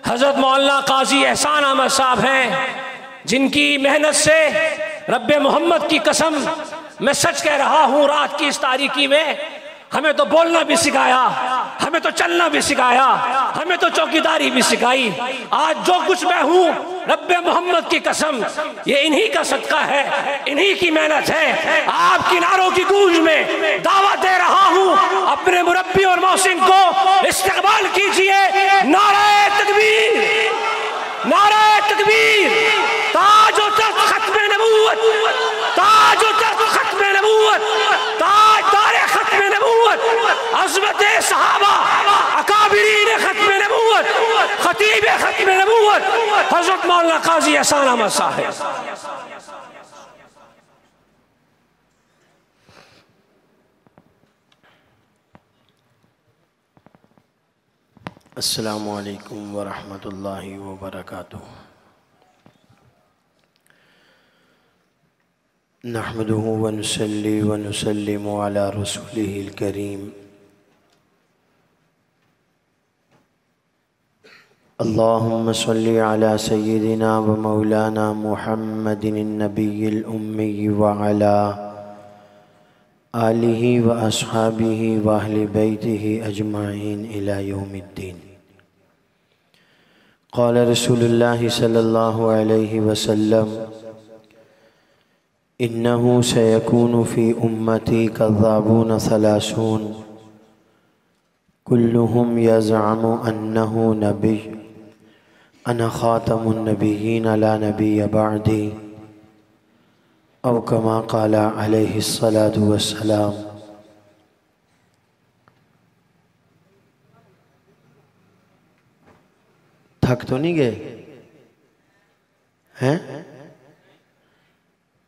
हज़रत मौलाना काजी एहसान अहमद साहब हैं, जिनकी मेहनत से रब्बे मोहम्मद की कसम मैं सच कह रहा हूँ, रात की इस तारीकी में हमें तो बोलना भी सिखाया, हमें तो चलना भी सिखाया, हमें तो चौकीदारी भी सिखाई। आज जो कुछ मैं हूँ रब्बे मोहम्मद की कसम ये इन्हीं का सदका है, इन्हीं की मेहनत है। आप किनारों की गूंज में दावत दे रहा हूँ, अपने मुरब्बी और मौसिन को इस्तेमाल कीजिए। नारे तकबीर, नारे तकबीर। ताज और तख्त खत्मे नबूवत, ताज और तख्त खत्मे नबूवत, ताजदार खत्मे नबूवत, अज़मत सहाबा, अकाबिरीन खत्मे नबूवत, खतीब खत्मे नबूवत हज़रत मौलाना काजी एहसान अहमद साहब। अस्सलामु अलैकुम वरहमतुल्लाहि वबरकातुहू। नहमदुहु व नुसल्ली व नुसल्लिमु अला रसूलिहिल करीम। अल्लाहुम्मा सल्लि अला सय्यिदिना व मौलाना मुहम्मदिन नबिय्यिल उम्मी व अला आलिहि व अस्हाबिहि व अहलि बैतिहि अजमाइन इला यौमिद्दीन। क़ाल रसूलुल्लाहि सल्लल्लाहु अलैहि वसल्लम इन्नहु सयकूनु फ़ी उम्मती कज़्ज़ाबून सलासून कुल्लुहुम यज़अमु अन्नहु नबी अना ख़ातमुन नबिय्यीन ला नबिय्य बअदी औ कमा क़ाला अलैहिस्सलातु वस्सलाम। थक तो नहीं गए हैं?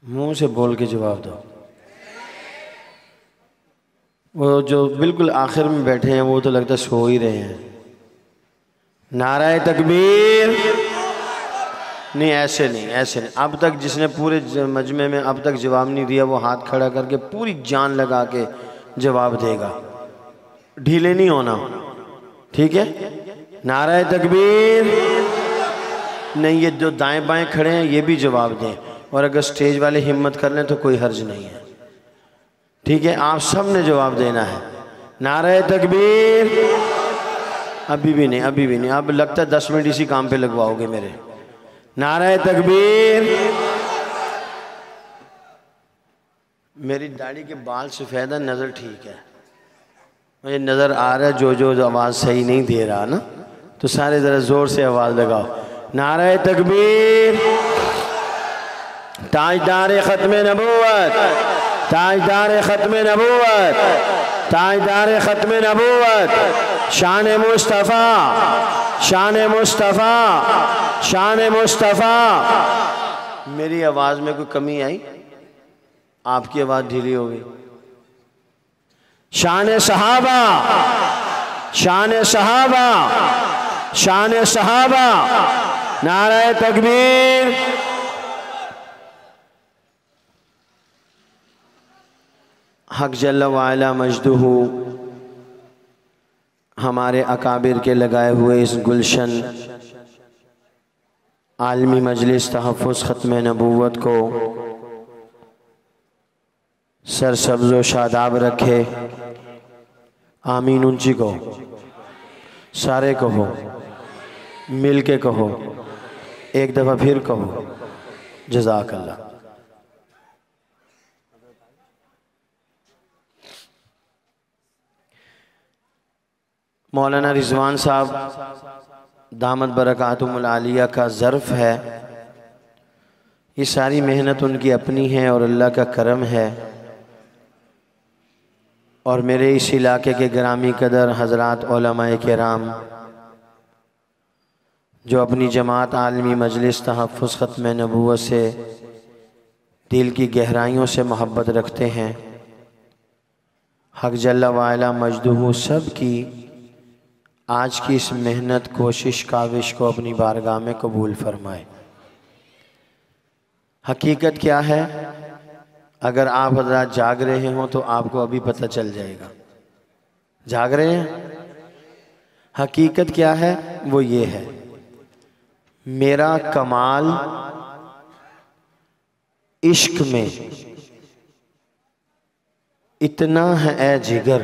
मुंह से बोल के जवाब दो। वो जो बिल्कुल आखिर में बैठे हैं वो तो लगता है सो ही रहे हैं। नाराए तकबीर। नहीं ऐसे नहीं, ऐसे नहीं। अब तक जिसने पूरे मजमे में अब तक जवाब नहीं दिया वो हाथ खड़ा करके पूरी जान लगा के जवाब देगा, ढीले नहीं होना, ठीक है? नाराए तकबीर। नहीं, ये जो दाएं बाएं खड़े हैं ये भी जवाब दें, और अगर स्टेज वाले हिम्मत कर लें तो कोई हर्ज नहीं है, ठीक है? आप सब ने जवाब देना है। नारे तकबीर। अभी भी नहीं, अभी भी नहीं। अब लगता है 10 मिनट इसी काम पे लगवाओगे मेरे। नारे तकबीर। मेरी दाढ़ी के बाल सफ़ेद है, नज़र ठीक है, मुझे नज़र आ रहा है। जो आवाज़ सही नहीं दे रहा ना, तो सारे ज़रा ज़ोर से आवाज़ लगाओ। नारे तकबीर। ताजदार ख़त्मे नबूवत, ताजदार ख़त्मे नबूवत, ताजदार ख़त्मे नबूवत, शान मुस्तफ़ा, शान मुस्तफ़ा, शान मुस्तफ़ा। मेरी आवाज़ में कोई कमी आई? आपकी आवाज़ ढीली हो गई। शान सहाबा, शान सहाबा, शान सहाबा। नारे तकबीर। हक जल्ल व अला मजदुहु हमारे अकाबिर के लगाए हुए इस गुलशन आलमी मजलिस तहफ़्फ़ुज़ ख़त्मे नबूवत को सरसब्ज़ व शादाब रखे। आमीन। ऊंची को सारे कहो, मिल के कहो, एक दफ़ा फिर कहो। जज़ाकल्लाह। मौलाना रिजवान साहब दामत बरकातुहुल आलिया का ज़र्फ़ है। ये सारी मेहनत उनकी अपनी है और अल्लाह का करम है। और मेरे इस इलाके के ग्रामी कदर हज़रात उलमाए किराम जो अपनी जमात आलमी मजलिस तहफ़्फ़ुज़ ख़त्मे नबूवत से दिल की गहराइयों से मोहब्बत रखते हैं, हक जल्ला व अला मजदुहु सब की आज की इस मेहनत कोशिश काविश को अपनी बारगाह में कबूल फरमाए। हकीकत क्या है? अगर आप हज़रात जाग रहे हों तो आपको अभी पता चल जाएगा। जाग रहे हैं? हकीकत क्या है? वो ये है, मेरा कमाल इश्क में इतना है ए जिगर,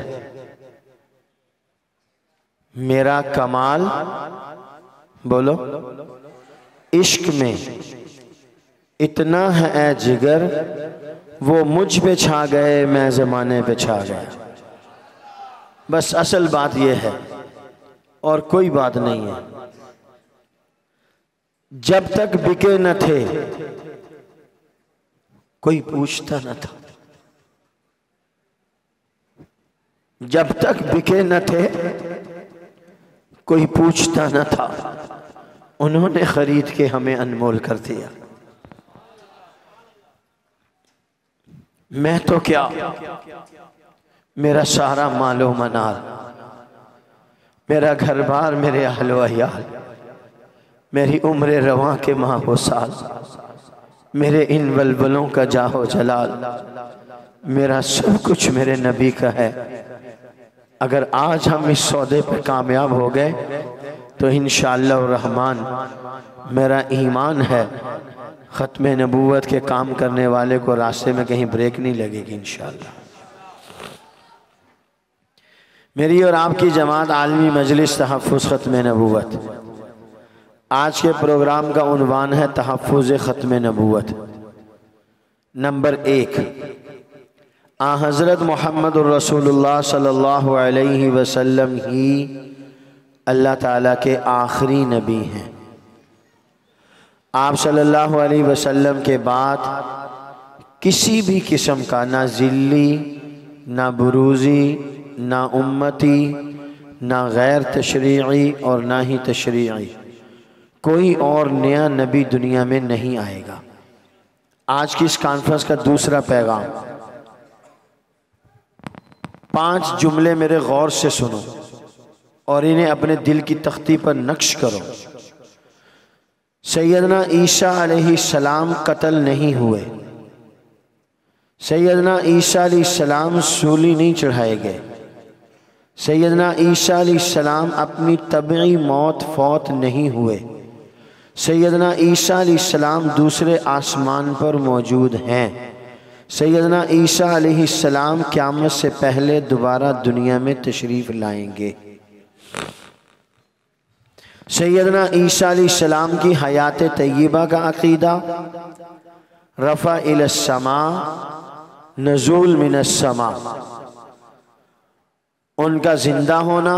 मेरा कमाल बोलो इश्क में इतना है ए जिगर, वो मुझ पे छा गए मैं ज़माने पे छा गया। बस असल बात यह है और कोई बात नहीं है। जब तक बिके न थे कोई पूछता न था, जब तक बिके न थे कोई पूछता न था, उन्होंने खरीद के हमें अनमोल कर दिया। मैं तो क्या, मेरा सारा मालो मनाल, मेरा घर बार, मेरे अहलो अयाल, मेरी उम्र रवां के माहो साल, मेरे इन वलवलों का जाहो जलाल, मेरा सब कुछ मेरे नबी का है। अगर आज हम इस सौदे पर कामयाब हो गए तो इंशाअल्लाह रहमान मेरा ईमान है, ख़त्म नबूवत के काम करने वाले को रास्ते में कहीं ब्रेक नहीं लगेगी इंशाअल्लाह। मेरी और आपकी जमात आलमी मजलिस तहफ़्फ़ुज़ ख़त्म नबूवत। आज के प्रोग्राम का उन्वान है तहफ़्फ़ुज़ ख़त्म नबूवत। नंबर 1, हज़रत मोहम्मद रसूलुल्लाह सल्लल्लाहु अलैहि वसल्लम ही अल्लाह ताला के आखिरी नबी हैं। आप सल्लल्लाहु अलैहि वसल्लम के बाद किसी भी किस्म का ना ज़िल्ली, ना बुरूज़ी, ना उम्मती, ना गैर तशरीई और ना ही तशरीई कोई और नया नबी दुनिया में नहीं आएगा। आज की इस कॉन्फ्रेंस का दूसरा पैगाम, 5 जुमले मेरे गौर से सुनो और इन्हें अपने दिल की तख्ती पर नक्श करो। सैयदना ईसा अलैहिस्सलाम कत्ल नहीं हुए, सैयदना ईसा अलैहिस्सलाम सूली नहीं चढ़ाए गए, सैयदना ईसा अलैहिस्सलाम अपनी तबई मौत फौत नहीं हुए, सैयदना ईसा अलैहिस्सलाम दूसरे आसमान पर मौजूद हैं, सैयदना ईसा अलैहिस्सलाम क़यामत से पहले दोबारा दुनिया में तशरीफ़ लाएंगे। सैयदना ईसा अलैहिस्सलाम की हयात तय्यबा का अक़ीदा रफ़ा इलस्समा नज़ूल मिनस्समा, उनका जिंदा होना,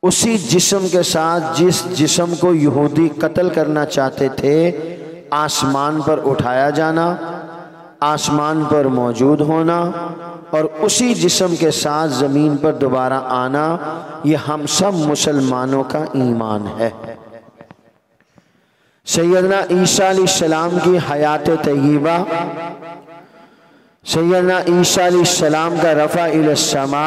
उसी जिस्म के साथ जिस जिस्म को यहूदी कत्ल करना चाहते थे आसमान पर उठाया जाना, आसमान पर मौजूद होना और उसी जिस्म के साथ ज़मीन पर दोबारा आना, ये हम सब मुसलमानों का ईमान है। सैयदना ईसा अलैहिस्सलाम की हयात तय्यबा, सैयदना ईसा अलैहिस्सलाम का रफ़ा इलस्समा,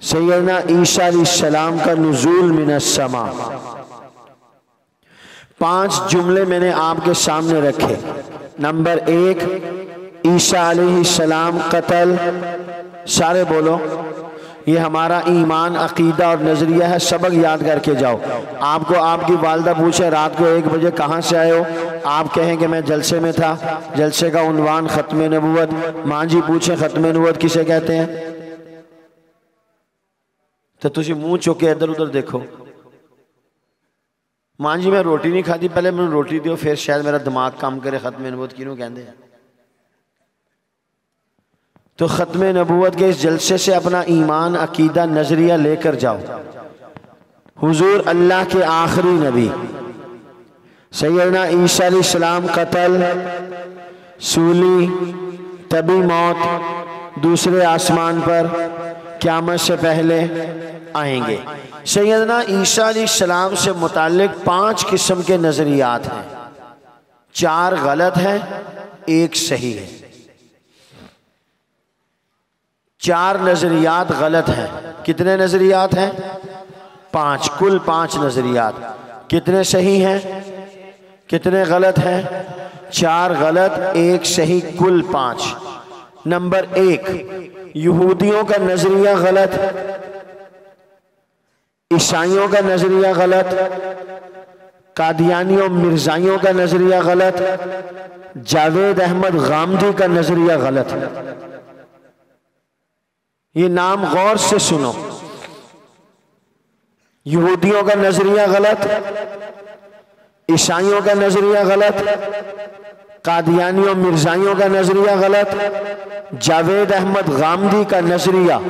सैयदना ईसा अलैहिस्सलाम का नुज़ूल मिनस्समा। 5 जुमले मैंने आपके सामने रखे। नंबर 1, ईसा अलैहिस्सलाम कत्ल, सारे बोलो, ये हमारा ईमान, अकीदा और नज़रिया है। सबक याद करके जाओ। आपको आपकी वालदा पूछे रात को 1 बजे कहाँ से आए हो, आप कहें कि मैं जलसे में था, जलसे का उन्वान ख़त्म नबूवत। माँ जी पूछे ख़त्म नबूवत किसे कहते हैं, तो तुझे मुँह चुक के इधर उधर देखो। माँ जी मैं रोटी नहीं खाती, पहले मैंने रोटी दो फिर शायद मेरा दिमाग काम करे। ख़त्म नबूवत किनू कहते हैं? तो ख़त्म नबूवत के इस जलसे से अपना ईमान, अकीदा, नज़रिया लेकर जाओ। हुजूर अल्लाह के आखिरी नबी सैयदना ईसा अलैहिस्सलाम कत्ल, सूली, तबी मौत, दूसरे आसमान पर क़यामत से पहले आएंगे। सैयदना ईसा अलैहिस्सलाम से मुताल्लिक 5 किस्म के नज़रियात हैं। 4 गलत हैं, 1 सही है। 4 नज़रियात गलत हैं। कितने नज़रियात हैं? 5, कुल 5 नज़रियात। कितने सही हैं, कितने गलत हैं? 4 गलत, 1 सही, कुल 5। नंबर 1, यहूदियों का नज़रिया गलत, ईसाइयों का नज़रिया गलत, कादियानियों मिर्जाइयों का नजरिया गलत, जावेद अहमद गामदी का नजरिया गलत है। ये नाम गौर से सुनो। यहूदियों का नजरिया गलत, ईसाइयों का नजरिया गलत, कादियानियों मिर्जाइयों का नजरिया गलत, जावेद अहमद गामदी का नजरिया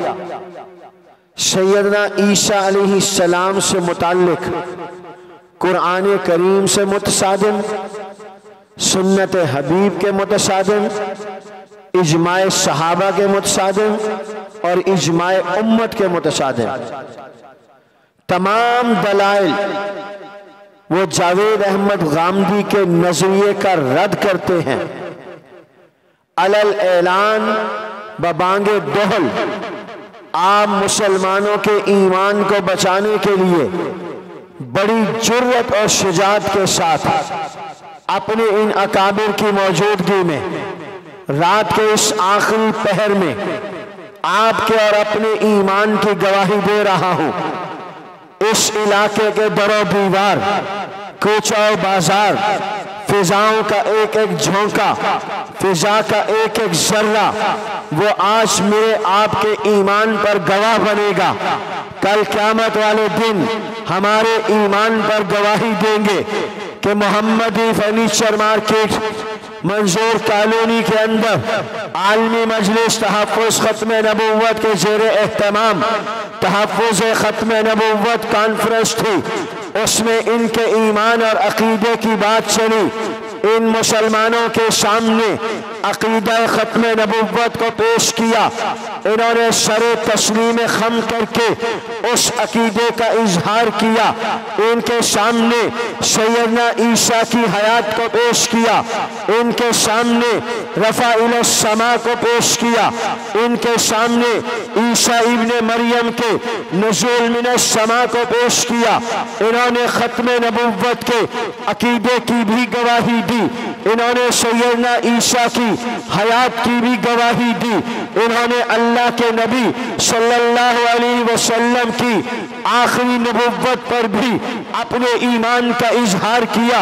सैयदना ईसा अलैहिस्सलाम से मुताल्लिक कुरान करीम से मुतसादिम, सुन्नत हबीब के मुतसादिम, इजमाए सहाबा के मुतसादिम और इजमाए उम्मत के मुतसादिम। तमाम दलाइल वो जावेद अहमद गामदी के नजरिए का रद्द करते हैं। अलल ऐलान बबांगे दोहल आप मुसलमानों के ईमान को बचाने के लिए बड़ी जुर्रत और शुजात के साथ अपने इन अकाबिर की मौजूदगी में रात के इस आखिरी पहर में आपके और अपने ईमान की गवाही दे रहा हूं। इस इलाके के दरो दीवार, कूचा और बाजार, फिजाओं का एक एक झोंका, फिजा का एक एक जर्रा वो आज मेरे आपके ईमान पर गवाह बनेगा। कल क़यामत वाले दिन हमारे ईमान पर गवाही देंगे कि मोहम्मदी फर्नीचर मार्केट मंजूर कॉलोनी के अंदर आलमी मजलिस तहफ़्फ़ुज़ ख़त्म नबुव्वत के ज़ेरे एहतमाम तहफ़्फ़ुज़ ख़त्म नबुव्वत कॉन्फ्रेंस थी। उसमें इनके ईमान और अकीदे की बात चली। इन मुसलमानों के सामने अकीदा ख़त्म नबुव्वत को पेश किया। इन्होंने सरे तस्लीम खम करके उस अकीदे का इजहार किया। इनके सामने सैयदना ईसा की हयात को पेश किया। इनके सामने रफ़ा इला समा को पेश किया। इनके सामने ईसा इब्ने मरियम के नुज़ूल मिनस समा को पेश किया। इन्होंने ख़त्म नबुव्वत के अकीदे की भी गवाही दी। इन्होंने सैयदना ईसा की हयात की भी गवाही दी। इन्होंने अल्लाह के नबी सल्लल्लाहु अलैहि वसल्लम की आखिरी नबुव्वत पर भी अपने ईमान का इजहार किया।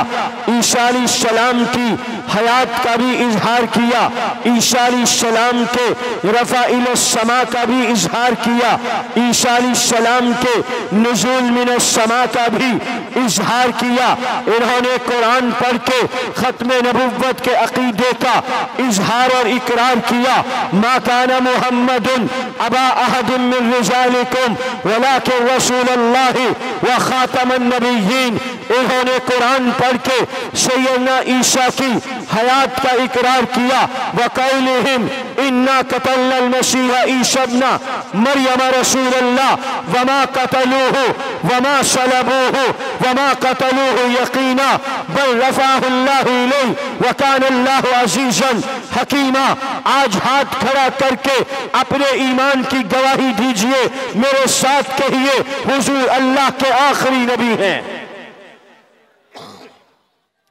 ईसा अलैहिस्सलाम की हयात का भी इजहार किया। ईसा अलैहिस्सलाम के रफ़ा इला समा का भी इजहार किया। ईसा अलैहिस्सलाम के नुज़ूल मिनस समा का भी इजहार किया। इन्होंने कुरान पढ़ के ख़त्म नबुव्वत के अकीदे का इजहार और इकरार किया। मा काना मुहम्मदुन अबा अहदिम मिन रिजालिकुम वलाकिन रसूलुल्लाहि व खातमन नबिय्यीन। इन्होंने कुरान पढ़ के सैयदना ईसा की हयात का इकरार किया। वक़ौलिहिम इन्ना क़तलनल मसीह ईसा इब्न मरियम रसूलुल्लाह वमा क़तलूहु वमा सलबूहु वमा क़तलूहु यक़ीना बल रफ़अहुल्लाहु इलैहि व कानल्लाहु अज़ीज़न हकीमा। आज हाथ खड़ा करके अपने ईमान की गवाही दीजिए। मेरे साथ कहिए हुजूर अल्लाह के आखिरी नबी हैं।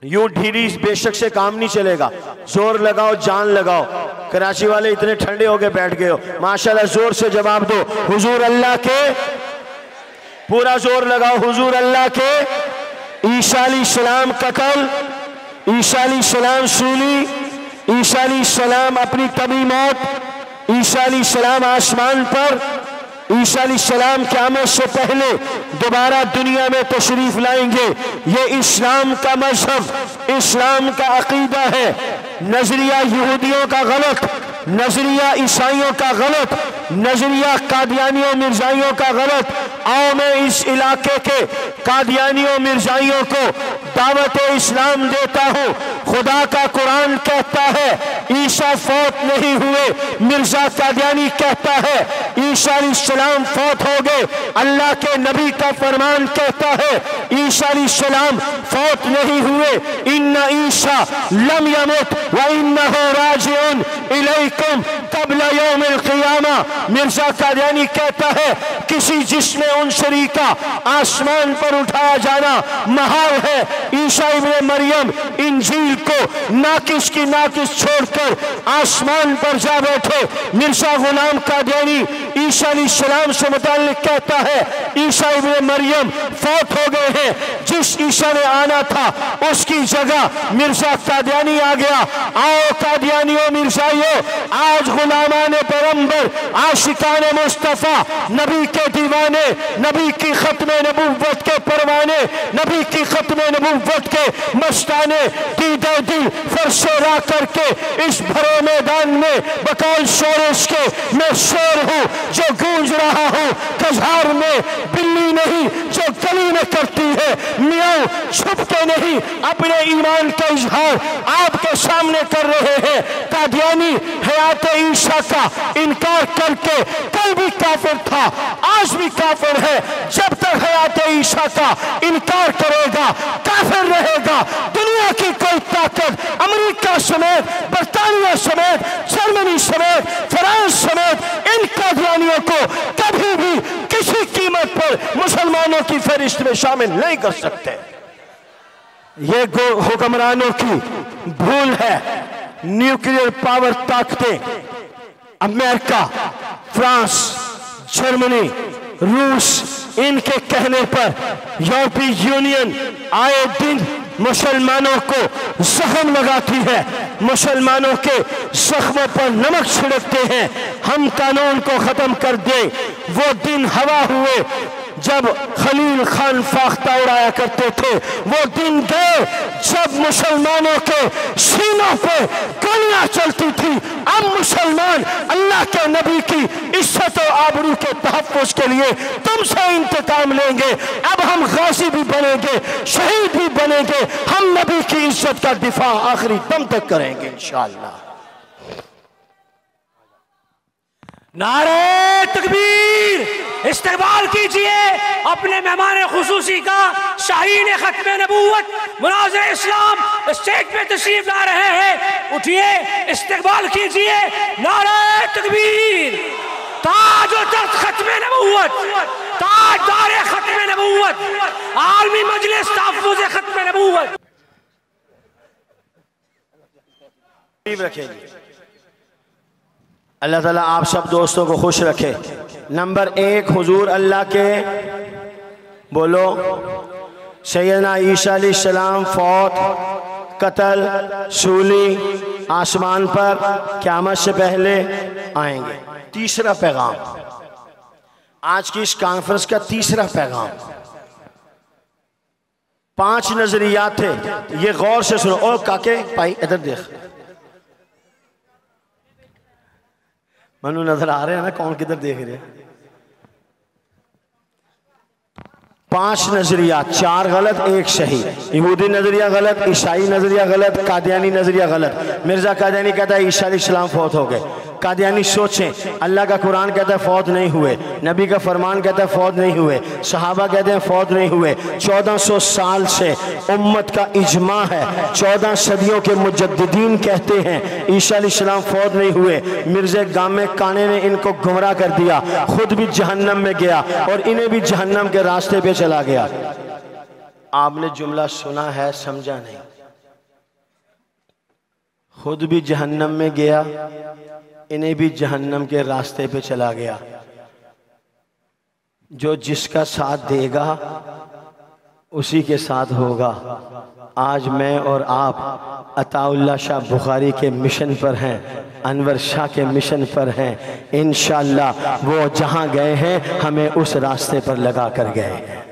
यूं ढीली बेशक से काम नहीं चलेगा। जोर लगाओ, जान लगाओ। कराची वाले इतने ठंडे होके बैठ गए हो, माशाल्लाह जोर से जवाब दो हुजूर अल्लाह के। पूरा जोर लगाओ हुजूर अल्लाह के। ईसा अलैहिस्सलाम कत्ल, ईसा अलैहिस्सलाम सूली, ईसा अलैहिस्सलाम अपनी तबी मौत, ईसा अलैहिस्सलाम आसमान पर, ईसा अलैहिस्सलाम क़यामत से पहले दोबारा दुनिया में तशरीफ लाएंगे। ये इस्लाम का मजहब, इस्लाम का अकीदा है। नजरिया यहूदियों का गलत, नजरिया ईसाइयों का गलत, नजरिया कादियानियों मिर्जाइयों का गलत। आओ मैं इस इलाके के कादियानियों मिर्जाइयों को दावत इस्लाम देता हूँ। खुदा का कुरान कहता है ईसा फौत नहीं हुए, मिर्जा कादियानी कहता है ईसा अलैहिस्सलाम फौत हो गए। अल्लाह के नबी का फरमान कहता है ईसा अलैहिस्सलाम फौत नहीं हुए। इन्ना ईसा लम यमुत व इन्नहु राजिउन इलैकुम क़ब्ल यौमिल क़ियामा। मिर्जा कादियानी कहता है किसी जिस्म उनसरी का आसमान पर उठाया जाना महाल है। ईसा इब्ने मरियम इंजील को नाकिस की नाकिस छोड़कर आसमान पर जा बैठे। मिर्जा गुलाम कादियानी ईसा अलैहिस्सलाम से मुताल्लिक कहता है ईसा इब्न मरियम फौत हो गए हैं, जिस ईसा ने आना था उसकी जगह मिर्जा कादियानी आ गया। आओ कादियानियों, मिर्जाइयों, आज गुलामान पैगंबर, आशिकान मुस्तफ़ा, नबी के दीवाने, नबी की खत्म नबूवत के परवाने, नबी की खत्म नबूवत के मस्ताने, दीदे दिल फरशेरा करके इस भरे मैदान में बकौल शोरश के मैं शेर हूँ जो गूंज रहा हूँ। कज़ार में बिल्ली नहीं जो गली में करती है मियाँ, छुप के नहीं अपने ईमान का इजहार आपके सामने कर रहे हैं। कादियानी हयात ईसा का इनकार करके कल भी काफिर था, आज भी काफिर है। जब तक हयात ईसा का इनकार करेगा काफिर रहेगा। दुनिया की कोई ताकत अमेरिका समेत, बरतानिया समेत, जर्मनी समेत, फ्रांस समेत इन कादियानियों को कभी भी किसी कीमत पर मुसलमानों की फहरिस्त में शामिल नहीं कर सकते। ये हुक्मरानों की भूल है। न्यूक्लियर पावर ताकतें अमेरिका, फ्रांस, जर्मनी, रूस, इनके कहने पर यूरोपीय यूनियन आए दिन मुसलमानों को जख्म लगाती है, मुसलमानों के जख्मों पर नमक छिड़कते हैं। हम कानून को खत्म कर दें। वो दिन हवा हुए जब खलील खान फाख्ता उड़ाया करते थे, वो दिन गए जब मुसलमानों के सीनों पे गोलियां चलती थी। अब मुसलमान अल्लाह के नबी की इज्जत और आबरू के तहफ़्फ़ुज़ के लिए तुमसे इंतकाम लेंगे। अब हम गाज़ी भी बनेंगे, शहीद भी बनेंगे। हम नबी की इज्जत का दिफा आखिरी दम तक करेंगे इंशाअल्लाह। नारे तकबीर, इस्तेमाल कीजिए अपने मेहमान खुसूसी का। शाहीन खत्म नबूवत मुनाज़िर इस्लाम स्टेज पे तशरीफ ला रहे हैं, उठिए इस्तेमाल कीजिए। नारे तकबीर, ताज और तख्त खत्म नबूवत, ताजदार खत्म नबूवत, आलमी मजलिस तहफ़्फ़ुज़ खत्म नबूवत। रखेंगे। अल्लाह ताला आप सब दोस्तों को खुश रखे। नंबर 1, हुजूर अल्लाह के बोलो सैयदना ईसा अलैहिस्सलाम फौत, कत्ल, सूली, आसमान पर क़यामत से पहले आएंगे। तीसरा पैगाम, आज की इस कॉन्फ्रेंस का तीसरा पैगाम। 5 नजरियात थे, ये गौर से सुनो। ओ काके भाई इधर देख, मनु नजर आ रहे हैं ना कौन किधर देख रहे हैं। 5 नजरियात, 4 गलत 1 सही। यहूदी नजरिया गलत, ईसाई नजरिया गलत, कादियानी नजरिया गलत। मिर्जा कादियानी कहता है ईसा अलैहिस्सलाम फौत हो गए। कादियानी सोचें, अल्लाह का कुरान कहता है फौत नहीं हुए, नबी का फरमान कहता है फौत नहीं हुए, सहाबा कहते हैं फौत नहीं हुए। 1400 साल से उम्मत का इजमा है, 14 सदियों के मुजद्दिदीन कहते हैं ईसा अलैहिस्सलाम फौत नहीं हुए। मिर्ज़ा गामे काने ने इनको गुमराह कर दिया, खुद भी जहन्नम में गया और इन्हें भी जहन्नम के रास्ते पे चला गया। आपने जुमला सुना है, समझा नहीं। खुद भी जहन्नम में गया, इन्हें भी जहन्नम के रास्ते पे चला गया। जो जिसका साथ देगा उसी के साथ होगा। आज मैं और आप अताउल्लाह शाह बुखारी के मिशन पर हैं, अनवर शाह के मिशन पर हैं। इंशाअल्लाह वो जहां गए हैं हमें उस रास्ते पर लगा कर गए हैं।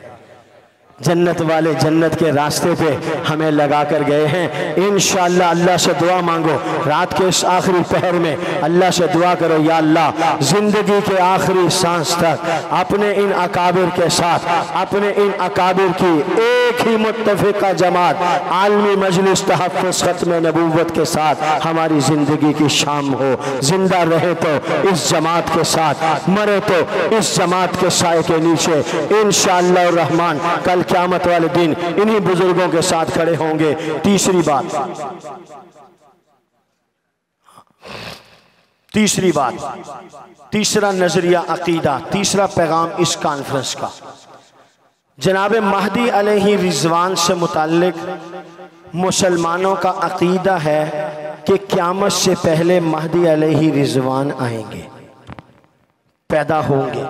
जन्नत वाले जन्नत के रास्ते पे हमें लगा कर गए हैं। इंशाअल्लाह अल्लाह से दुआ मांगो, रात के इस आखिरी पहर में अल्लाह से दुआ करो, या अल्लाह जिंदगी के आखिरी सांस तक अपने इन अकाबिर के साथ, अपने इन अकाबिर की एक ही मुत्तफिका जमात आलमी मजलिस तहफ़्फ़ुज़ खत्म नबूवत के साथ हमारी जिंदगी की शाम हो। जिंदा रहे तो इस जमात के साथ, मरे तो इस जमात के साए के नीचे। इंशाअल्लाह रहमान कल क़यामत वाले दिन इन्हीं बुजुर्गों के साथ खड़े होंगे। तीसरी बात, तीसरा नजरिया अकीदा, तीसरा पैगाम इस कॉन्फ्रेंस का जनाब महदी अलैहि रिजवान से मुताल्लिक मुसलमानों का अकीदा है कि क़यामत से पहले महदी अलैहि रिजवान आएंगे। पैदा होंगे।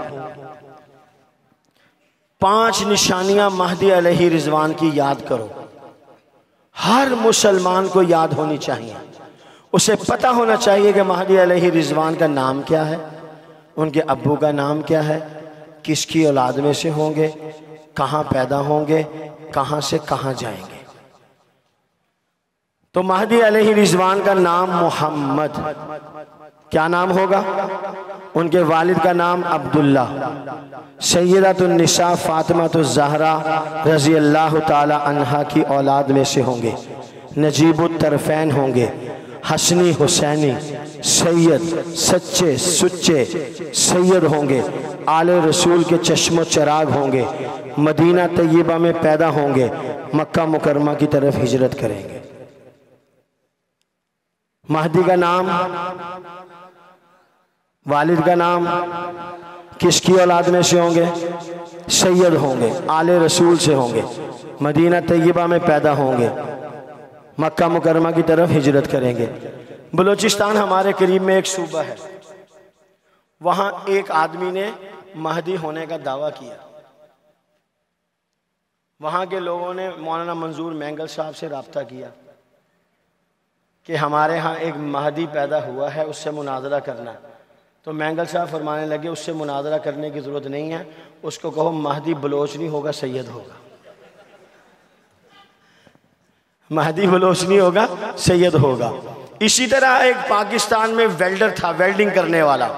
5 निशानियां महदी अलैहि रिजवान की याद करो। हर मुसलमान को याद होनी चाहिए। उसे पता होना चाहिए कि महदी अलैहि रिजवान का नाम क्या है, उनके अब्बू का नाम क्या है, किसकी औलाद में से होंगे, कहाँ पैदा होंगे, कहाँ से कहाँ जाएंगे। तो महदी अलैहि रिजवान का नाम मोहम्मद, क्या नाम होगा? उनके वालिद का नाम अब्दुल्ला, सैयदतुन निसा फातिमातुज़ ज़हरा रज़ी अल्लाह ताला अन्हा की औलाद में से होंगे। नजीबुत तरफ़ैन होंगे, हसनी हुसैनी सैयद, सच्चे सुच्चे सैयद होंगे। आले रसूल के चश्मो चराग होंगे। मदीना तय्यबा में पैदा होंगे, मक्का मुकरमा की तरफ हिजरत करेंगे। महदी का नाम, वालिद का नाम, किसकी औलाद में से होंगे? सैयद होंगे, आले रसूल से होंगे, मदीना तय्यबा में पैदा होंगे, मक्का मुकरमा की तरफ हिजरत करेंगे। बलूचिस्तान हमारे करीब में एक सूबा है, वहाँ एक आदमी ने महदी होने का दावा किया। वहाँ के लोगों ने मौलाना मंजूर मैंगल साहब से रब्ता किया कि हमारे यहाँ एक महदी पैदा हुआ है, उससे मुनाजरा करना। तो मैंगल साहब फरमाने लगे उससे मुनाजरा करने की ज़रूरत नहीं है, उसको कहो महदी बलोच नहीं होगा, सैयद होगा। महदी बलोच नहीं होगा, सैयद होगा। इसी तरह एक पाकिस्तान में वेल्डर था, वेल्डिंग करने वाला,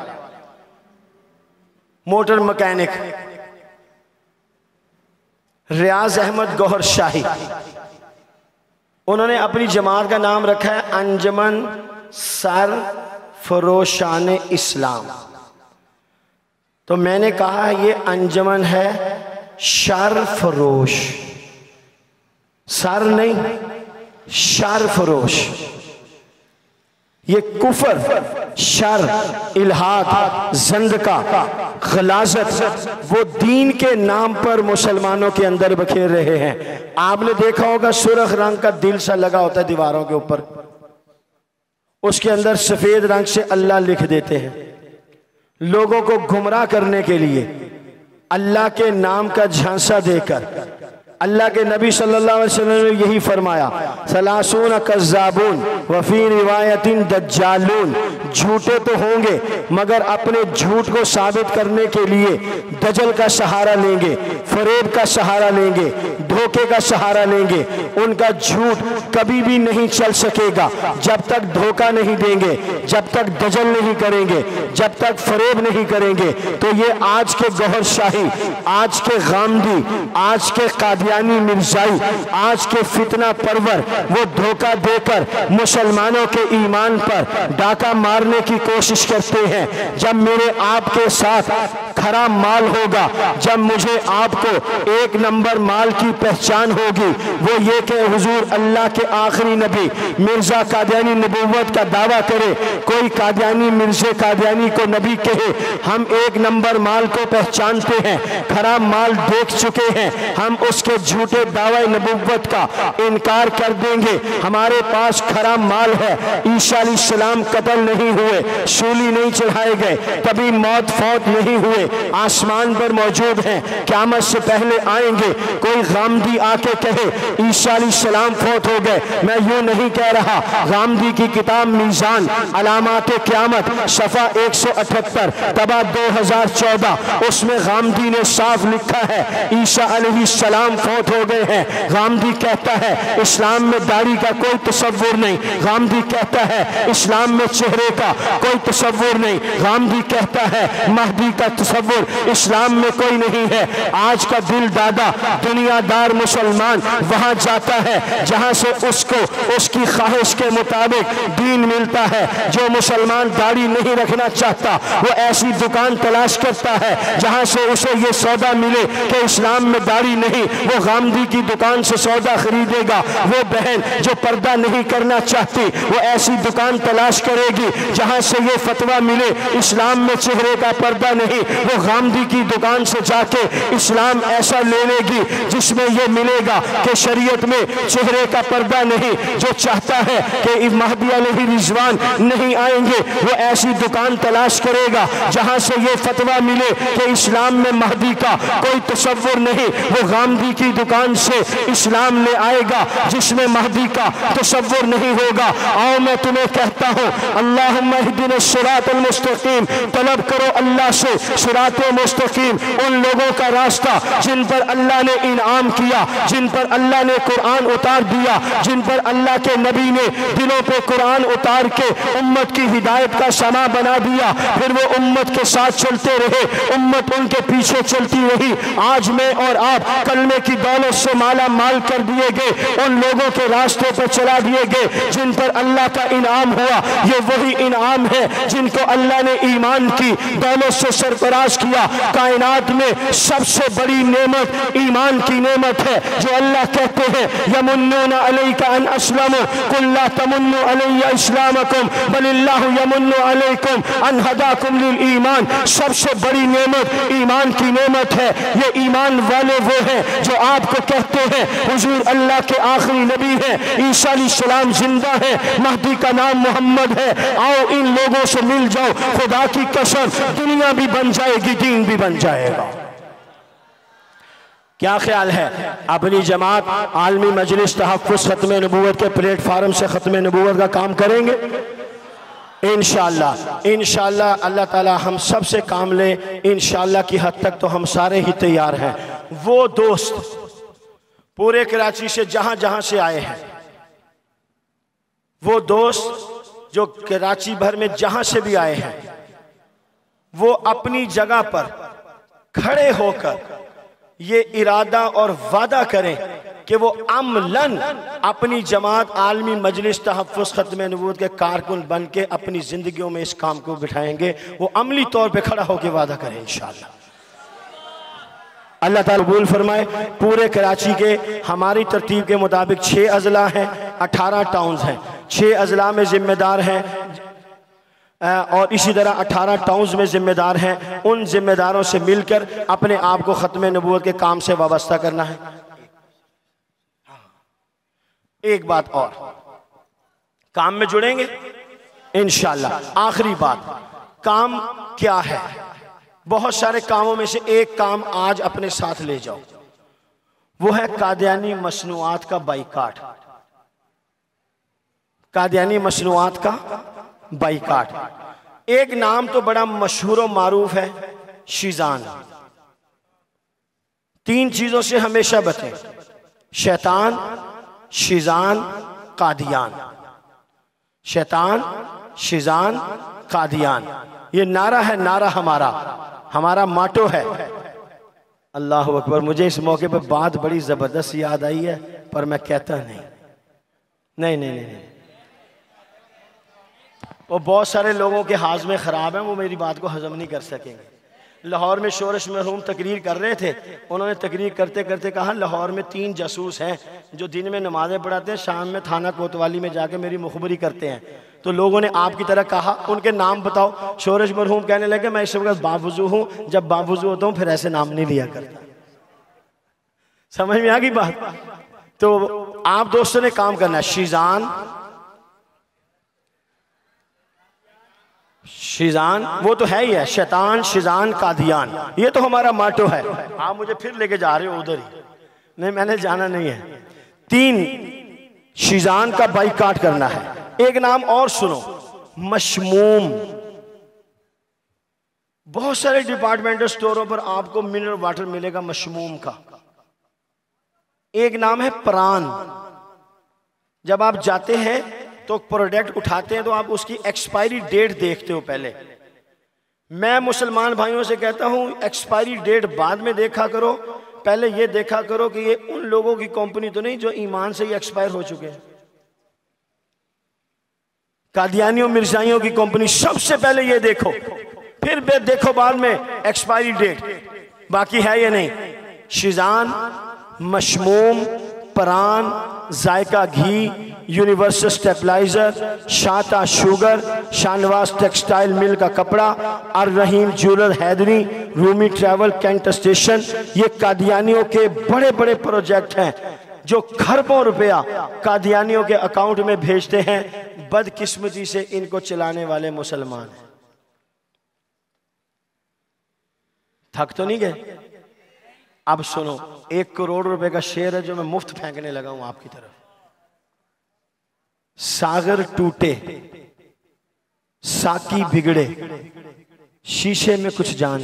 मोटर मैकेनिक, रियाज अहमद गौहर शाही। उन्होंने अपनी जमात का नाम रखा है अंजमन सर फरोशान इस्लाम। तो मैंने कहा ये अंजमन है शर फरोश, सर नहीं, शर फरोश। ये कुफर, शर, इल्हाद, ज़ंदका, गलाजत वो दीन के नाम पर मुसलमानों के अंदर बखेर रहे हैं। आपने देखा होगा सुर्ख रंग का दिल सा लगा होता है दीवारों के ऊपर, उसके अंदर सफेद रंग से अल्लाह लिख देते हैं। लोगों को गुमराह करने के लिए अल्लाह के नाम का झांसा देकर अल्लाह के नबी सल्लल्लाहु अलैहि वसल्लम ने यही फरमाया, सलासून कज़्ज़ाबून वफ़ी रिवायतिन दज्जालून। झूठे तो होंगे मगर अपने झूठ को साबित करने के लिए दजल का सहारा लेंगे, फरेब का सहारा लेंगे, धोखे का सहारा लेंगे। उनका झूठ कभी भी नहीं चल सकेगा जब तक धोखा नहीं देंगे, जब तक दजल नहीं करेंगे, जब तक फरेब नहीं करेंगे। तो ये आज के गौहर शाही, आज के गामदी, आज के कादियानी मिर्जाई, आज के फितना परवर वो धोखा देकर मुसलमानों के ईमान पर डाका मारने की कोशिश करते हैं। जब मेरे आपके साथ खरा माल होगा, जब मुझे आपको एक नंबर माल की पहचान होगी, वो ये कि हुजूर अल्लाह के आखिरी नबी मिर्जा कादियानी नबूवत का दावा करे, कोई कादियानी मिर्जे कादियानी को नबी कहे, हम एक नंबर माल को पहचानते हैं, खरा माल देख चुके हैं, हम उसके झूठे दावे नबूवत का इनकार कर देंगे। हमारे पास खरा माल है, ईसा अलैहिस्सलाम कत्ल नहीं हुए, सूली नहीं चढ़ाए गए, कभी मौत फौत नहीं हुए, आसमान पर मौजूद हैं, क़यामत से पहले आएंगे। कोई गामदी आके कहे ईसा अलैहिस्सलाम फौत हो गए, मैं यूं नहीं कह रहा। गामदी की किताब मीज़ान अलामाते क़यामत सफ़ा 178 तबा 2014, उसमें गामदी ने साफ लिखा है ईसा अलैहिस्सलाम फौत हो गए हैं। गामदी कहता है इस्लाम में दाढ़ी का कोई तसव्वुर नहीं, गामदी कहता है इस्लाम में चेहरे का कोई तसव्वुर नहीं, गामदी कहता है महदी का तसव्वुर इस्लाम में कोई नहीं है। आज का दिल दादा दुनियादार मुसलमान वहां जाता है जहां से उसको उसकी ख्वाहिश के मुताबिक दीन मिलता है। जो मुसलमान दाढ़ी नहीं रखना चाहता वो ऐसी दुकान तलाश करता है जहां से उसे ये सौदा मिले कि इस्लाम में दाढ़ी नहीं, वो वो गामदी की दुकान से सौदा खरीदेगा। वो बहन जो पर्दा नहीं करना चाहती वो ऐसी दुकान तलाश करेगी जहां से ये फतवा मिले इस्लाम में चेहरे का पर्दा नहीं। वो गामदी की दुकान से जाके इस्लाम ऐसा ले लेगी जिसमें ये मिलेगा कि शरीयत में चेहरे का पर्दा नहीं। जो चाहता है कि महदी अलैहि रिजवान नहीं आएंगे वो ऐसी दुकान तलाश करेगा जहां से ये फतवा मिले कि इस्लाम में महदी का कोई तसव्वुर नहीं। वो गामदी की दुकान से इस्लाम ले आएगा जिसमें महदी का तसव्वुर नहीं होगा। आओ मैं तुम्हें कहता हूँ अल्लाहुम्मा इहदिना सिरातल मुस्तकीम, तलब करो अल्लाह से सिराते मुस्तकीम, उन लोगों का रास्ता जिन पर अल्लाह ने इनाम किया, जिन पर अल्लाह ने कुरान उतार दिया, जिन पर अल्लाह के नबी ने दिलों पे कुरान उतार के उम्मत की हिदायत का समा बना दिया। फिर वो उम्मत के साथ चलते रहे, उम्मत उनके पीछे चलती रही। आज मैं और आप कलमे की दौलत से माला माल कर दिए गए, उन लोगों के रास्ते पर चला दिए गए जिन पर अल्लाह का इनाम हुआ। ये वही इनाम है जिनको अल्लाह ने ईमान की दौलत से सरफराज किया। कायनात में सबसे बड़ी नेमत ईमान की नेमत है जो अल्लाह कहते हैं यमुन्नूना अलैका अन अस्लमू कुल ला तमुन्नु अलैया इस्लामकुम बलिल्लाहु यमुन्नु अलैकुम अन हदाकुम लिल ईमान। सबसे बड़ी नेमत ईमान की नेमत है। ये ईमान वाले वो हैं जो आपको कहते हैं हुजूर अल्लाह के आखिरी नबी हैं, ईसा अलैहिस्सलाम जिंदा है, महदी का नाम मोहम्मद है। आओ इन लोगों से मिल जाओ, खुदा की कसम दुनिया भी बन जाएगी, दीन भी बन जाएगा। क्या ख्याल है? अपनी जमात आलमी मजलिस तहफ़्फ़ुज़ ख़त्म नबूवत के प्लेटफार्म से ख़त्म नबूवत का काम करेंगे इंशाअल्लाह। इंशाअल्लाह अल्लाह ताला हम सब से काम ले। इंशाअल्लाह की हद तक तो हम सारे ही तैयार हैं। वो दोस्त पूरे कराची से जहां जहां से आए हैं, वो दोस्त जो कराची भर में जहां से भी आए हैं, वो अपनी जगह पर खड़े होकर ये इरादा और वादा करें कि वो अमलन अपनी जमात आलमी मजलिस तहफ़्फ़ुज़ ख़त्म नबूवत के कारकुन बन के अपनी जिंदगियों में इस काम को बिठाएंगे। वो अमली तौर पे खड़ा होकर वादा करें इंशाअल्लाह। अल्लाह ताला कबूल फरमाए। पूरे कराची के हमारी तरतीब के मुताबिक 6 अजला हैं, 18 टाउन्स हैं। 6 अजला में जिम्मेदार हैं और इसी तरह 18 टाउन्स में जिम्मेदार हैं। उन जिम्मेदारों से मिलकर अपने आप को ख़त्म नबूवत के काम से वाबस्ता करना है। एक बात और, काम में जुड़ेंगे इंशाअल्लाह। आखिरी बात, काम क्या है? बहुत सारे कामों में से एक काम आज अपने साथ ले जाओ, वो है कादियानी मसनूआत का बाइकाट। कादियानी मसनूआत का बाइकाट। एक नाम तो बड़ा मशहूर और मारूफ है, शीजान। 3 चीजों से हमेशा बचें, शैतान, शीजान, कादियान। शैतान, शीजान, कादियान, ये नारा है, नारा हमारा माटो है। अल्लाह अकबर। मुझे इस मौके पर बात बड़ी जबरदस्त याद आई है पर मैं कहता नहीं। वो बहुत सारे लोगों के हाज़मे ख़राब हैं, वो मेरी बात को हजम नहीं कर सकेंगे। लाहौर में शोरश मरहूम तकरीर कर रहे थे, उन्होंने तकरीर करते करते कहा लाहौर में 3 जासूस हैं जो दिन में नमाज़ें पढ़ाते हैं, शाम में थाना कोतवाली में जाके मेरी मुखबरी करते हैं। तो लोगों ने आपकी तरह कहा उनके नाम बताओ। शोरश मरहूम कहने लगे मैं इस वक्त बावजू हूँ, जब बावजू होता हूँ फिर ऐसे नाम नहीं लिया करता। समझ में आ गई बात? तो आप दोस्तों ने काम करना है। शीजान वो तो है ही है, शैतान, शीजान, कादियान, ये तो हमारा माटो है। आप मुझे फिर लेके जा रहे हो उधर ही, नहीं मैंने जाना नहीं है। 3 शीजान का बाइकाट करना है। एक नाम और सुनो, मशमूम। बहुत सारे डिपार्टमेंटल स्टोरों पर आपको मिनरल वाटर मिलेगा मशमूम का। एक नाम है प्राण। जब आप जाते हैं तो प्रोडक्ट उठाते हैं तो आप उसकी एक्सपायरी डेट देखते हो पहले। मैं मुसलमान भाइयों से कहता हूं एक्सपायरी डेट बाद में देखा करो, पहले ये देखा करो कि ये उन लोगों की कंपनी तो नहीं जो ईमान से ही एक्सपायर हो चुके हैं। कादियानियों मिर्जाइयों की कंपनी सबसे पहले ये देखो, फिर देखो बाद में एक्सपायरी डेट बाकी है या नहीं। शीजान, मशमूम, परान, जायका घी, universal stabiliser, Shata sugar, Shahnawaz textile mill का कपड़ा, और Rahim jeweller Haidri, Rumi travel, cantt station, ये कादियानियों के बड़े बड़े प्रोजेक्ट हैं जो खरबों रुपया कादियानियों के अकाउंट में भेजते हैं। बदकिस्मती से इनको चलाने वाले मुसलमान हैं। थक तो नहीं गए? अब सुनो, 1 करोड़ रुपए का शेयर है जो मैं मुफ्त फेंकने लगा हूं आपकी तरफ। सागर टूटे, साकी बिगड़े, शीशे में कुछ जान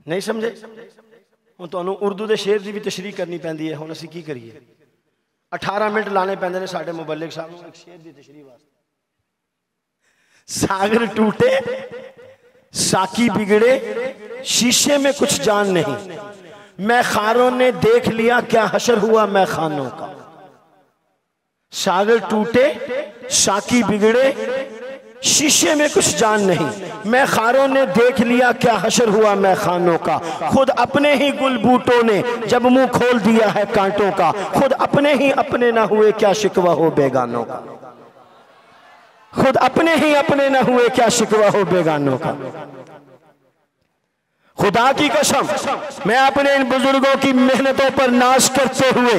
नहीं समझे? ਹੁਣ ਤੁਹਾਨੂੰ ਉਰਦੂ ਦੇ ਸ਼ੇਰ ਦੀ ਵੀ ਤਸ਼ਰੀਹ ਕਰਨੀ ਪੈਂਦੀ ਹੈ। ਹੁਣ ਅਸੀਂ ਕੀ ਕਰੀਏ? 18 ਮਿੰਟ ਲਾਣੇ ਪੈਂਦੇ ਨੇ ਸਾਡੇ ਮੁਬੱਲਿਗ ਸਾਹਿਬ ਨੂੰ ਇੱਕ ਸ਼ੇਰ ਦੀ ਤਸ਼ਰੀਹ ਵਾਸਤੇ। सागर टूटे, साकी बिगड़े, शीशे में कुछ जान नहीं, मैं खारों ने देख लिया क्या हशर हुआ मैं खानों का। सागर टूटे, साकी बिगड़े, शीशे में कुछ जान नहीं, मैं खारों ने देख लिया क्या हशर हुआ मैं खानों का। खुद अपने ही गुल बूटों ने जब मुंह खोल दिया है कांटों का, खुद अपने ही अपने ना हुए क्या शिकवा हो बेगानों का। खुद अपने ही अपने न हुए क्या शिकवा हो बेगानों का। खुदा की कसम, मैं अपने इन बुजुर्गों की मेहनतों पर नाज करते हुए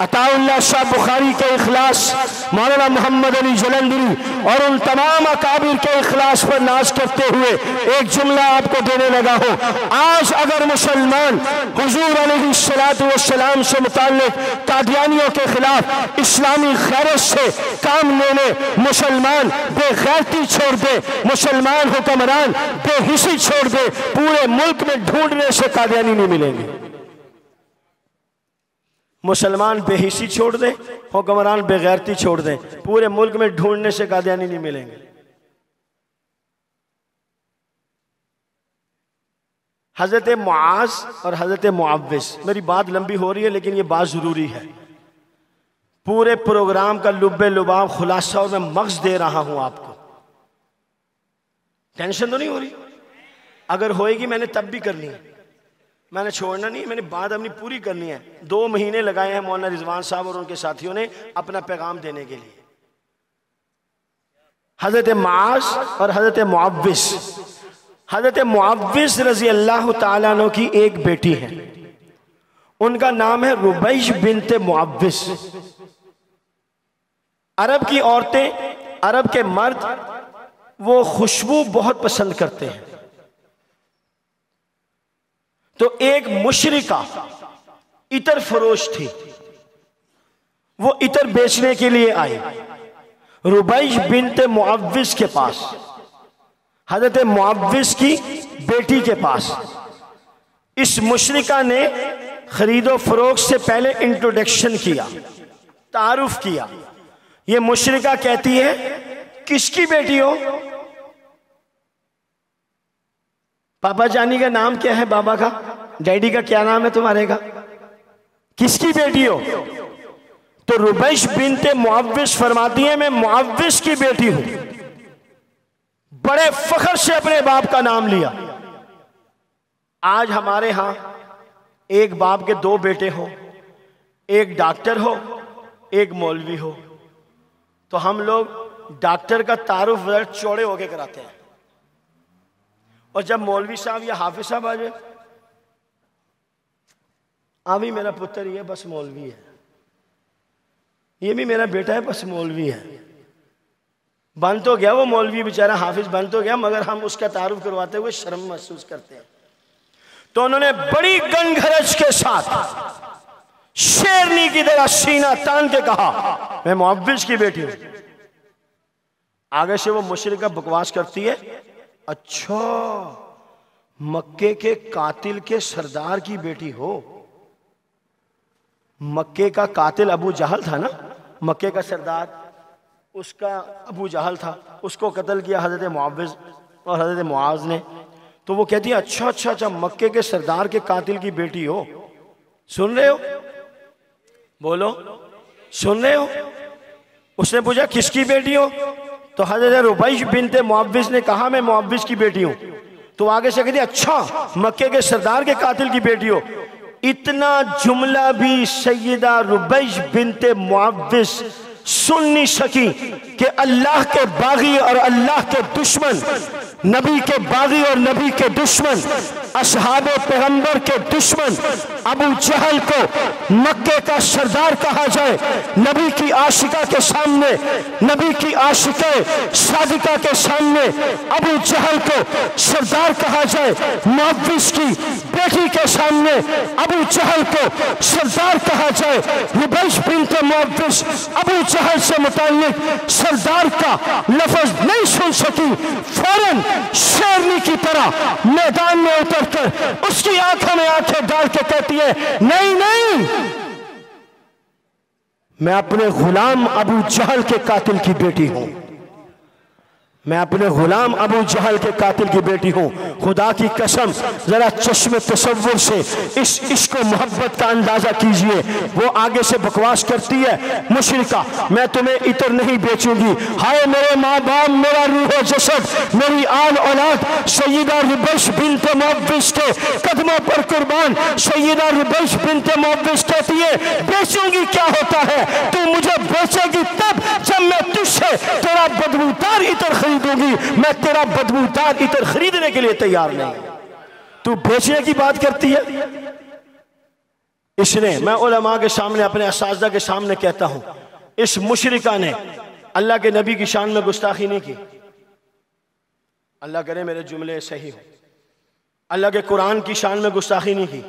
अताउल्लाह शाह बुखारी के इखलास, मौलाना मोहम्मद अली जलंधरी और उन तमाम अकाबिर के इखलास पर नाज करते हुए एक जुमला आपको देने लगा हूं। आज अगर मुसलमान हुजूर अलैहिस्सलातु वस्सलाम से मुताल्लिक कादियानियों के खिलाफ इस्लामी गैरत से काम लेने मुसलमान बेगैरती छोड़ दे, मुसलमान हुक्मरान बेहिसी छोड़ दे, पूरे मुल्क में ढूंढने से कादियानी नहीं मिलेंगे। मुसलमान बेहिसी छोड़ दे, हुक्मरान बेगैरती छोड़ दे, पूरे मुल्क में ढूंढने से कादियानी नहीं मिलेंगे। हजरत मुआज और हजरत मुअव्विज, मेरी बात लंबी हो रही है लेकिन ये बात जरूरी है। पूरे प्रोग्राम का लुब्बे लुबाब खुलासा और मैं मग्ज दे रहा हूं आपको। टेंशन तो नहीं हो रही? अगर होएगी मैंने तब भी करनी है, मैंने छोड़ना नहीं, मैंने बात अपनी पूरी करनी है। 2 महीने लगाए हैं मौलाना रिजवान साहब और उनके साथियों ने अपना पैगाम देने के लिए। हजरत मुआज और हजरत मुअव्विज, हजरत मुअव्विज रजी अल्लाह ताला अन्हु की एक बेटी है, उनका नाम है रुबैश बिन्ते मुअव्विज। अरब की औरतें, अरब के मर्द वो खुशबू बहुत पसंद करते हैं। तो एक मुशरिका इतर फरोश थी, वो इतर बेचने के लिए आई रुबैश बिन्ते मुअव्विज के पास, हजरत मुअव्विज की बेटी के पास। इस मुशरिका ने खरीदो फरोख्त से पहले इंट्रोडक्शन किया, तारुफ किया। ये मुशरिका कहती है किसकी बेटी हो? पापा जानी का नाम क्या है? बाबा का, डैडी का क्या नाम है तुम्हारे का? किसकी बेटी हो? तो रुबैश बिन्ते मुअव्विज फरमाती है मैं मुअव्विज की बेटी हूं। बड़े फख्र से अपने बाप का नाम लिया। आज हमारे यहां एक बाप के 2 बेटे हो, एक डॉक्टर हो, एक मौलवी हो, तो हम लोग डॉक्टर का तारुफ चौड़े होके कराते हैं, और जब मौलवी साहब या हाफिज साहब आ जाए, अभी मेरा पुत्र ही है बस मौलवी है, ये भी मेरा बेटा है बस मौलवी है। बन तो गया वो मौलवी बेचारा, हाफिज बन तो गया, मगर हम उसका तारुफ करवाते हुए शर्म महसूस करते हैं। तो उन्होंने बड़ी गनगरज के साथ शेरनी की तरह सीना तान के कहा मैं मुअव्विज की बेटी हूं। आगे से वो मुशरिका बकवास करती है, अच्छा मक्के के कातिल के सरदार की बेटी हो? मक्के का कातिल अबू जहल था ना, मक्के का सरदार, उसका अबू जहल था, उसको कत्ल किया हजरत मुअव्विज और हजरत मुआज ने। तो वो कहती है अच्छा अच्छा अच्छा, मक्के के सरदार के कातिल की बेटी हो। सुन रहे हो? बोलो, सुन रहे हो? उसने पूछा किसकी बेटी हो? तो हजरत रुबैश बिन्ते मुअव्विज ने कहा मैं मुअव्विज की बेटी हूं। तो आगे से कहती अच्छा मक्के के सरदार के कातिल की बेटी हो। इतना जुमला भी सैयदा रुबैश बिनते मुअव्विस सुन नहीं सकी कि अल्लाह के बागी और अल्लाह के दुश्मन, नबी के बागी और नबी के दुश्मन, असहाबे पैगंबर के दुश्मन अबू जहल को मक्के का सरदार कहा जाए, नबी की आशिका के सामने, नबी की आशिका सादिका के सामने अबू जहल को सरदार कहा जाए, मुअव्विस की बेटी के सामने अबू जहल को सरदार कहा जाए। रुबैश बिनते मुअव्विस अबू जहल से मुताल्लिक सरदार का लफ्ज नहीं सुन सकी, फौरन शेरनी की तरह मैदान में उतरकर उसकी आंखों में आंखें डाल के कहती है नहीं नहीं, मैं अपने गुलाम अबू जहल के कातिल की बेटी हूं, मैं अपने गुलाम अबू जहल के कातिल की बेटी हूं। खुदा की कसम जरा चश्मे तसव्वुर से इस इश्क व मोहब्बत का अंदाजा कीजिए। वो आगे से बकवास करती है मुशरिका, मैं तुम्हें इतर नहीं बेचूंगी, हाय मेरे माँ बाप, मेरा रूह जसद, मेरी आल औलाद सैयदा रुबैश बिनते मुअव्विस के कदमों पर कुर्बान। सैयदा रुबैश बिनते मुअव्विस कहती है बेचूंगी क्या होता है, तू मुझे बेचेगी तब जब मैं तुझसे तेरा बदबूदार इतर खरीदूंगी, मैं तेरा बदबूदार इतर खरीदने के लिए तैयार नहीं। तू बेचने की बात करती है। इसने, मैं उलमा के सामने, अपने असातिज़ा के सामने कहता हूं, इस मुशरिका ने अल्लाह के नबी की शान में गुस्ताखी नहीं की। अल्लाह करे मेरे जुमले सही हो। अल्लाह के कुरान की शान में गुस्ताखी नहीं की,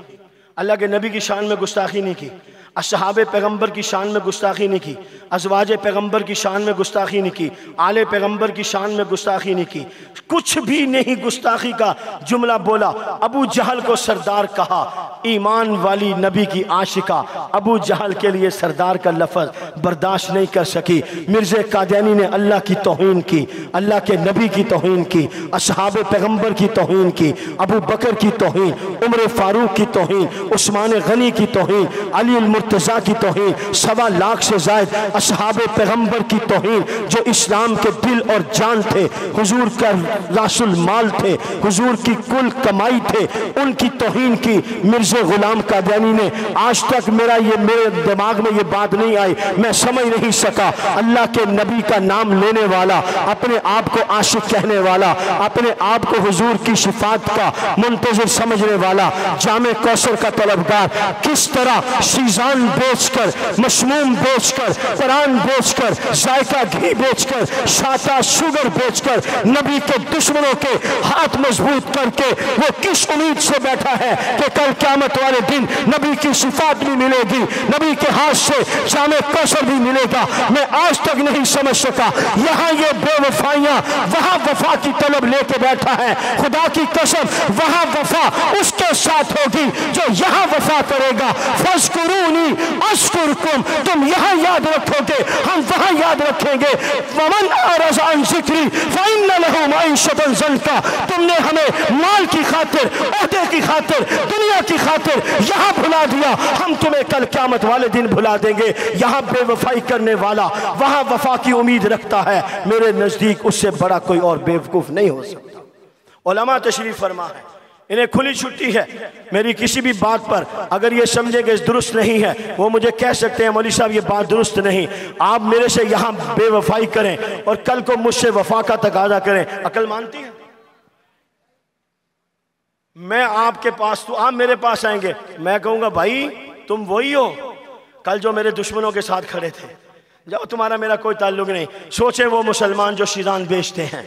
अल्लाह के नबी की शान में गुस्ताखी नहीं की, असहाबे पैगंबर की शान में गुस्ताखी नहीं की, अज़वाजे पैगंबर की शान में गुस्ताखी नहीं की, आले पैगंबर की शान में गुस्ताखी नहीं की, कुछ भी नहीं गुस्ताखी का जुमला बोला। अबू जहल को सरदार कहा, ईमान वाली नबी की आशिका अबू जहल के लिए सरदार का लफ्ज़ बर्दाश्त नहीं कर सकी। मिर्ज़ा कादियानी ने अल्लाह की तौहीन की, अल्लाह के नबी की तौहीन की, असहाबे पैगंबर की तौहीन की, अबू बकर की तौहीन, उमर फारूक की तौहीन, उस्मान गनी की तौहीन, अली मुर्तज़ा की तौहीन, 1.25 लाख से ज़ायद असहाबे पैगंबर की तौहीन जो इस्लाम के दिल और जान थे, हुजूर का रासुल माल थे, हुजूर की कुल कमाई थे, उनकी तौहीन की मिर्ज़ा गुलाम कादियानी ने। आज तक मेरे दिमाग में ये बात नहीं आई, मैं समझ नहीं सका। अल्लाह के नबी का नाम लेने वाला, अपने आप को आशिक कहने वाला, अपने आप को हुजूर की शिफात का मुंतज़िर समझने वाला, जामे कौसर का तलबगार, किस तरह शीज़ान बेचकर, मशमूम बेचकर, कुरान बेचकर, जायका घी बेचकर, शाता शुगर बेचकर नबी के दुश्मनों के हाथ मजबूत करके वो किस उम्मीद से बैठा है कि कल क़यामत वाले दिन नबी की शिफात भी मिलेगी, नबी के हाथ से जामे कौसर भी मिलेगा। मैं आज तक नहीं समझ सका। यहाँ ये बेवफाइयाँ, वहाँ वफा की तलब लेके बैठा है। खुदा की कसम वहाँ वफा उसके साथ होगी जो यहाँ वफा करेगा। फज़कुरूनी अज़कुरकुम, तुम यहाँ याद रखोगे, हम वहाँ याद रखेंगे। वमन अरज़ अन ज़िक्री फ़इन्न लहू मईशतन ज़ंका, तुमने हमें माल की खातिर, ओहदे की खातिर, दुनिया की खातिर यहाँ भुला दिया, हम तुम्हें कल क़यामत वाले दिन भुला देंगे। यहाँ बेवफाई करने वाला वहाँ वफा की उम्मीद रखता है, मेरे नज़दीक उससे बड़ा कोई और बेवकूफ़ नहीं हो सकता। उलमा तशरीफ़ फरमा है, इन्हें खुली छुट्टी है। मेरी किसी भी बात पर अगर ये समझे कि दुरुस्त नहीं है, वो मुझे कह सकते हैं मौलवी साहब ये बात दुरुस्त नहीं, आप मेरे से यहाँ बेवफाई करें और कल को मुझसे वफा का तकाजा करें। अकल मानती है? मैं आपके पास, तो आप मेरे पास आएंगे, मैं कहूँगा भाई तुम वही हो कल जो मेरे दुश्मनों के साथ खड़े थे, जाओ तुम्हारा मेरा कोई ताल्लुक नहीं। सोचे वो मुसलमान जो शीज़ान बेचते हैं,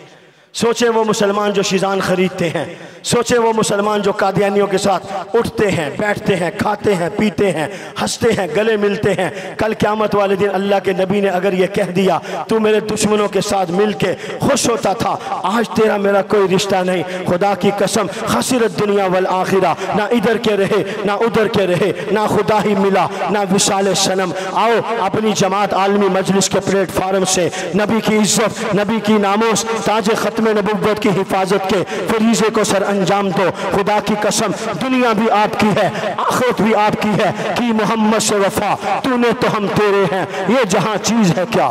सोचे वो मुसलमान जो शीज़ान खरीदते हैं, सोचे वो मुसलमान जो कादियानियों के साथ उठते हैं, बैठते हैं, खाते हैं, पीते हैं, हंसते हैं, गले मिलते हैं। कल क़यामत वाले दिन अल्लाह के नबी ने अगर ये कह दिया तू मेरे दुश्मनों के साथ मिल के खुश होता था, आज तेरा मेरा कोई रिश्ता नहीं। खुदा की कसम खसिरत दुनिया वल आखिरा, ना इधर के रहे ना उधर के रहे, ना खुदा ही मिला ना विशाल सनम। आओ अपनी जमात आलमी मजलिस के प्लेटफार्म से नबी की इज्जत, नबी की नामोस, ताज खत्म नबुव्वत की हिफाजत के फरीज़े को सर अंजाम दो। खुदा की कसम दुनिया भी आपकी है, आखिरत भी आपकी है कि मोहम्मद से वफा, तूने तो हम तेरे हैं, ये जहां चीज है क्या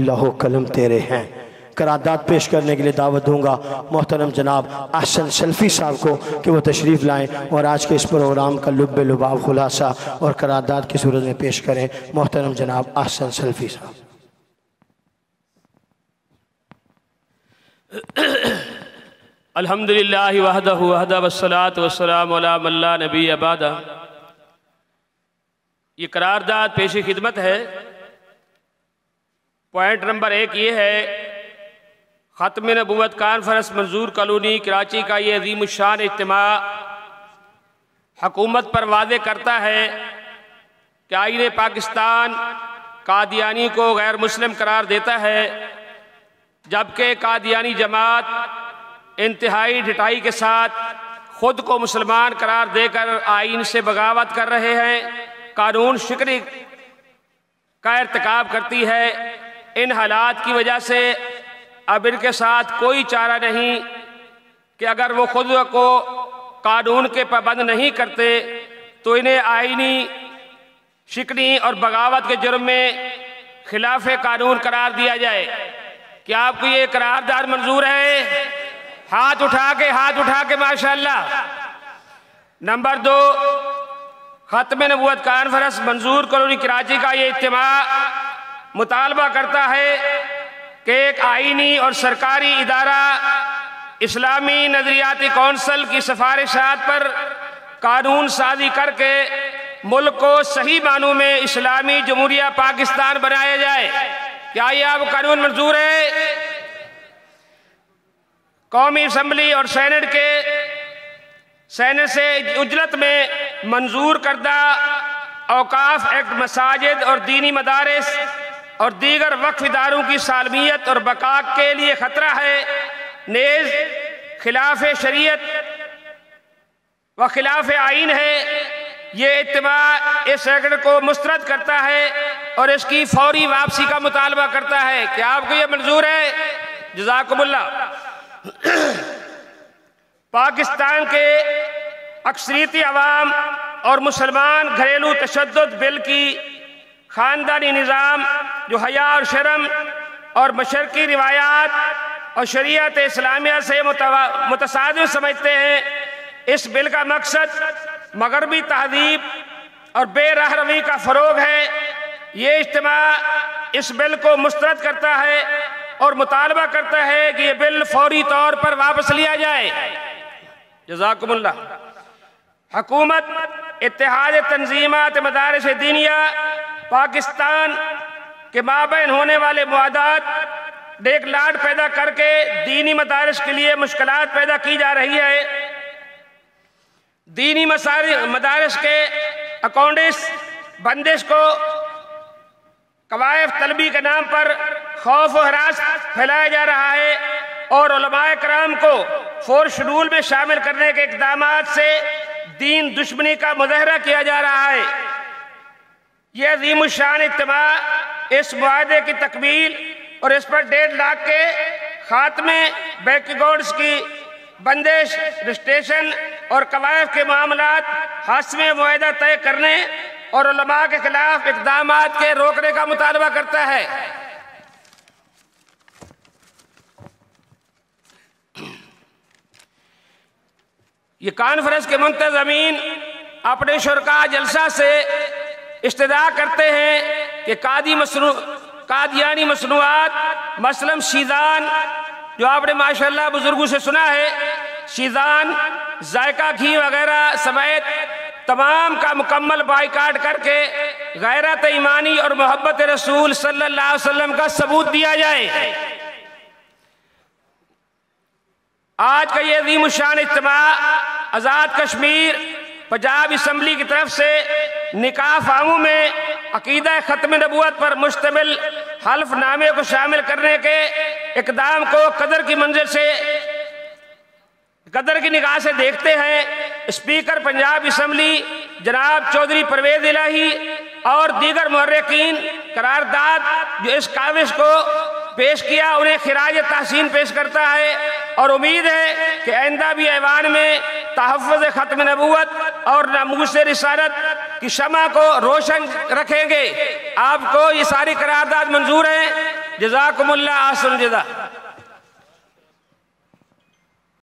लहो कलम तेरे हैं। करारदाद पेश करने के लिए दावत दूंगा मोहतरम जनाब अहसन सल्फी साहब को कि वो तशरीफ़ लाएँ और आज के इस प्रोग्राम का लुब्ब लुबाब खुलासा और करारदाद की सूरत में पेश करें। मोहतरम जनाब अहसन सल्फी साहब। अल्हम्दुलिल्लाहि वहदहु वहदा वस्सलातु वस्सलामु अला मन ला नबी बादा। ये करारदाद पेश खिदमत है। पॉइंट नंबर 1 ये है, ख़त्म नबूवत कॉन्फ्रेंस मंजूर कॉलोनी कराची का ये अज़ीम शान इज्तिमा हुकूमत पर वादे करता है कि आईन पाकिस्तान कादियानी को गैर मुस्लिम करार देता है, जबकि कादियानी जमात इंतहाई ढिठाई के साथ खुद को मुसलमान करार देकर आईन से बगावत कर रहे हैं, कानून शिकनी का इर्तिकाब करती है। इन हालात की वजह से अब इनके साथ कोई चारा नहीं कि अगर वो खुद को कानून के पाबंद नहीं करते तो इन्हें आईनी शिकनी और बगावत के जुर्म में खिलाफ कानून करार दिया जाए। क्या आपको ये करारदाद मंजूर है? हाथ उठा के माशाअल्लाह। नंबर 2, ख़त्म नबूवत कॉन्फ्रेंस मंजूर कॉलोनी कराची का ये इज्तिमा मुतालबा करता है कि एक आईनी और सरकारी इदारा इस्लामी नजरियाती कौंसिल की सिफारिशात पर कानून साजी करके मुल्क को सही मानों में इस्लामी जमहूरिया पाकिस्तान बनाया जाए। क्या ये आप कानून मंजूर है? कौमी असम्बली और सेनेट से उजलत में मंजूर करदा औकाफ एक्ट मसाजिद और दीनी मदारिस और दीगर वक्फ इदारों की सालमियत और बका के लिए खतरा है। नेज खिलाफ शरीयत व खिलाफ आइन है। ये इत्तिमा इस एक्ट को मुस्तरद करता है और इसकी फौरी वापसी का मुतालबा करता है। क्या आपको ये मंजूर है? जज़ाकुमुल्लाह। पाकिस्तान के अक्सरियती अवाम और मुसलमान घरेलू तशद्दुद बिल की ख़ानदानी निज़ाम जो हया और शर्म और मशरकी रिवायात और शरीयत इस्लामिया से मुतसादिम समझते हैं। इस बिल का मकसद मगरबी तहजीब और बेरहरवी का फ़रोग है। ये इज्तिमा इस बिल को मुस्तरद करता है और मुतालबा करता है कि ये बिल फौरी तौर पर वापस लिया जाए। जज़ाकुमुल्लाह। हुकूमत इत्तेहाद तंजीमात मदारिस दीनिया पाकिस्तान के माबैन होने वाले मुआहदात डेक लाट पैदा करके दीनी मदारिस के लिए मुश्किलात पैदा की जा रही है। दीनी मदारिस के अकाउंटिस बंदिश को कवायफ तलबी के नाम पर खौफ और हरास फैलाया जा रहा है और उलमाए कराम को 4 शेड्यूल में शामिल करने के इक़दामात से दीन दुश्मनी का मुज़ाहरा किया जा रहा है। यह अज़ीम शान इज्तिमा इस मुआहदे की तकमील और इस पर 1.5 लाख के खात्मे, बैंक अकाउंट्स की बंदिश, रजिस्ट्रेशन और कवायफ के मामलात हासिल मुआहदा तय करने और उलमा के खिलाफ इक़दामात के रोकने का मुतालबा करता है। ये कॉन्फ्रेंस के मुंतज़मीन अपने शुरका जलसा से इस्तदा करते हैं कि कादियानी मसनूआत मसलन शीज़ान, जो आपने माशाअल्लाह बुजुर्गों से सुना है, शीज़ान, जायका घी वगैरह समेत तमाम का मुकम्मल बाइकाट करके गैरत ईमानी और मोहब्बत रसूल सल्लल्लाहु अलैहि वसल्लम का सबूत दिया जाए। आज का ये अज़ीम शान इज्तिमा आज़ाद कश्मीर पंजाब असम्बली की तरफ से निकाह फामू में अकीदा ख़त्म नबूवत पर मुश्तमिल हल्फनामे को शामिल करने के इक़दाम को कदर की निगाह से देखते हैं। स्पीकर पंजाब असम्बली जनाब चौधरी परवेज़ इलाही और दीगर मुहर्रिकीन करारदाद जो इस काविश को पेश किया उन्हें खिराज तहसीन पेश करता है और उम्मीद है कि आइंदा भी ऐवान में तहफ़्फ़ुज़ ख़त्म नबूवत और नामूस रिसालत की शमा को रोशन रखेंगे। आपको ये सारी करारदाद मंजूर है। जज़ाकुमुल्लाह अहसन जज़ा।